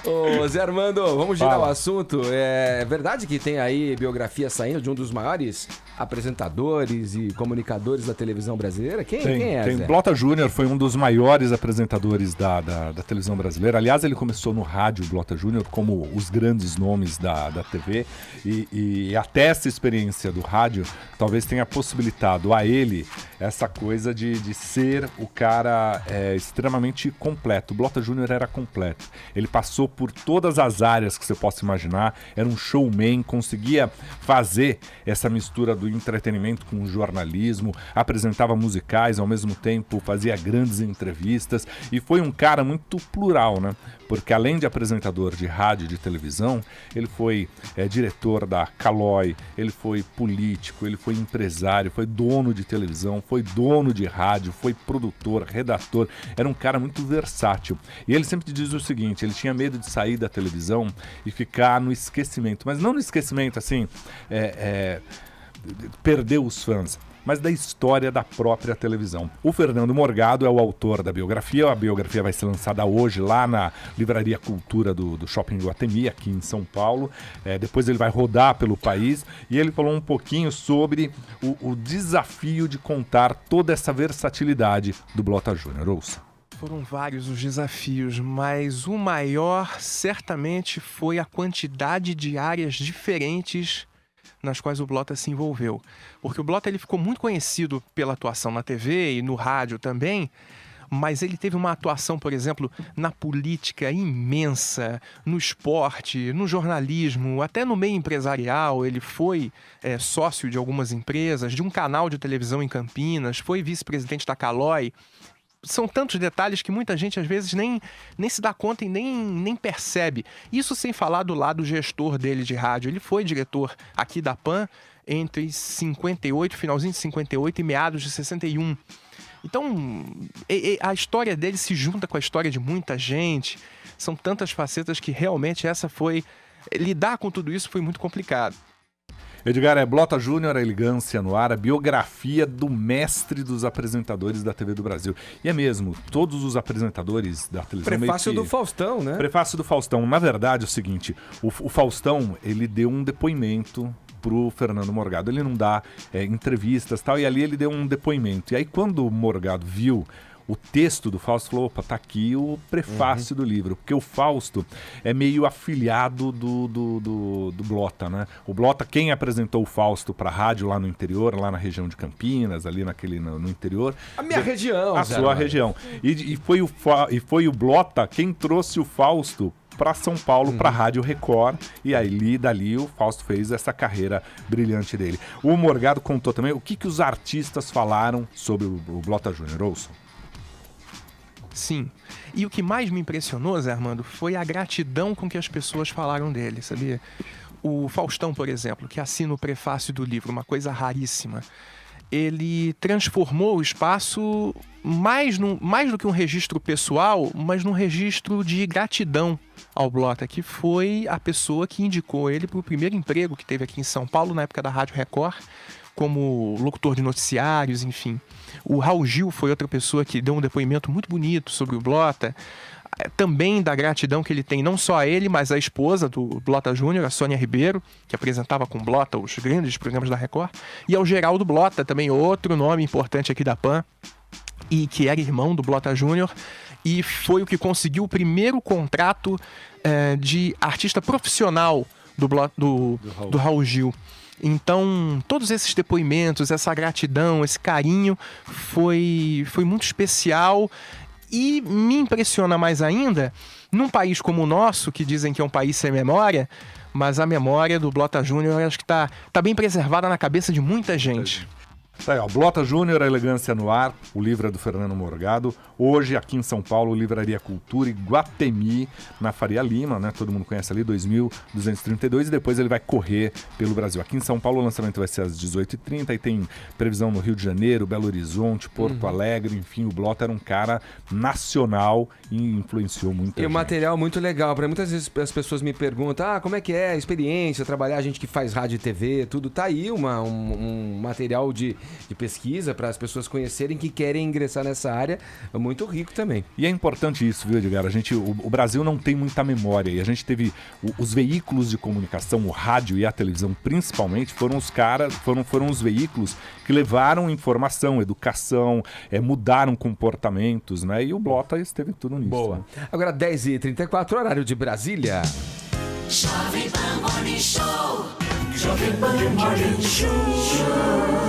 Ô, Zé Armando, vamos girar o Fala. assunto. É verdade que tem aí biografia saindo de um dos maiores apresentadores e comunicadores da televisão brasileira? Quem é, Tem. Zé? Blota Júnior foi um dos maiores apresentadores da televisão brasileira. Aliás, ele começou no rádio, Blota Júnior, como os grandes nomes da TV. E até essa experiência do rádio talvez tenha possibilitado a ele essa coisa de ser o cara extremamente completo. O Blota Júnior era completo. Ele passou por todas as áreas que você possa imaginar. Era um showman, conseguia fazer essa mistura do entretenimento com o jornalismo, apresentava musicais, ao mesmo tempo fazia grandes entrevistas e foi um cara muito plural, né? Porque além de apresentador de rádio e de televisão, ele foi diretor da Caloi, ele foi político, ele foi empresário, foi dono de televisão, foi dono de rádio, foi produtor, redator, era um cara muito versátil. E ele sempre diz o seguinte, ele tinha medo de sair da televisão e ficar no esquecimento, mas não no esquecimento assim, perder os fãs, mas da história da própria televisão. O Fernando Morgado é o autor da biografia. A biografia vai ser lançada hoje lá na Livraria Cultura do Shopping Guatemi, aqui em São Paulo. Depois ele vai rodar pelo país e ele falou um pouquinho sobre o desafio de contar toda essa versatilidade do Blota Júnior. Ouça. Foram vários os desafios, mas o maior certamente foi a quantidade de áreas diferentes nas quais o Blota se envolveu. Porque o Blota ele ficou muito conhecido pela atuação na TV e no rádio também, mas ele teve uma atuação, por exemplo, na política imensa, no esporte, no jornalismo, até no meio empresarial. Ele foi sócio de algumas empresas, de um canal de televisão em Campinas, foi vice-presidente da Caloi. São tantos detalhes que muita gente às vezes nem se dá conta e nem percebe. Isso sem falar do lado gestor dele de rádio. Ele foi diretor aqui da PAN entre 58, finalzinho de 58 e meados de 61. Então, a história dele se junta com a história de muita gente. São tantas facetas que realmente lidar com tudo isso foi muito complicado. Edgar, Blota Júnior, a elegância no ar, a biografia do mestre dos apresentadores da TV do Brasil. E é mesmo, todos os apresentadores da televisão... Prefácio do Faustão, né? Prefácio do Faustão. Na verdade, é o seguinte, o Faustão, ele deu um depoimento pro Fernando Morgado. Ele não dá entrevistas e tal, e ali ele deu um depoimento. E aí, quando o Morgado viu o texto do Fausto, falou, opa, tá aqui o prefácio do livro, porque o Fausto é meio afilhado do Blota, né? O Blota, quem apresentou o Fausto pra rádio lá no interior, lá na região de Campinas, ali no interior. A minha região, A Zé sua Armando. região. E foi o Blota quem trouxe o Fausto para São Paulo, para a Rádio Record, e aí dali o Fausto fez essa carreira brilhante dele. O Morgado contou também o que os artistas falaram sobre o Blota Júnior. Ouçam. Sim. E o que mais me impressionou, Zé Armando, foi a gratidão com que as pessoas falaram dele, sabia? O Faustão, por exemplo, que assina o prefácio do livro, uma coisa raríssima, ele transformou o espaço mais do que um registro pessoal, mas num registro de gratidão ao Blota, que foi a pessoa que indicou ele para o primeiro emprego que teve aqui em São Paulo, na época da Rádio Record, como locutor de noticiários, enfim. O Raul Gil foi outra pessoa que deu um depoimento muito bonito sobre o Blota, também da gratidão que ele tem não só a ele, mas a esposa do Blota Júnior, a Sônia Ribeiro, que apresentava com Blota os grandes programas da Record, e ao Geraldo Blota, também outro nome importante aqui da PAN, e que era irmão do Blota Júnior, e foi o que conseguiu o primeiro contrato de artista profissional do Raul Gil. Então, todos esses depoimentos, essa gratidão, esse carinho foi muito especial e me impressiona mais ainda num país como o nosso, que dizem que é um país sem memória, mas a memória do Blota Júnior acho que tá bem preservada na cabeça de muita gente. Tá aí, ó, Blota Júnior, a elegância no ar, o livro é do Fernando Morgado. Hoje, aqui em São Paulo, Livraria Cultura e Guatemi, na Faria Lima, né? Todo mundo conhece ali, 2232, e depois ele vai correr pelo Brasil. Aqui em São Paulo, o lançamento vai ser às 18h30, e tem previsão no Rio de Janeiro, Belo Horizonte, Porto Alegre, enfim, o Blota era um cara nacional e influenciou muita E o gente. material muito legal. Para muitas vezes as pessoas me perguntam, como é que é a experiência, trabalhar, a gente que faz rádio e TV, tudo. Tá aí um material de de pesquisa para as pessoas conhecerem que querem ingressar nessa área. É muito rico também. E é importante isso, viu, Edgar? O Brasil não tem muita memória e a gente teve os veículos de comunicação, o rádio e a televisão principalmente, foram os veículos que levaram informação, educação, mudaram comportamentos, né? E o Blota esteve tudo nisso. Boa. Né? Agora 10h34, horário de Brasília. Jovem Pan Morning Show. Jovem Pan Morning Show.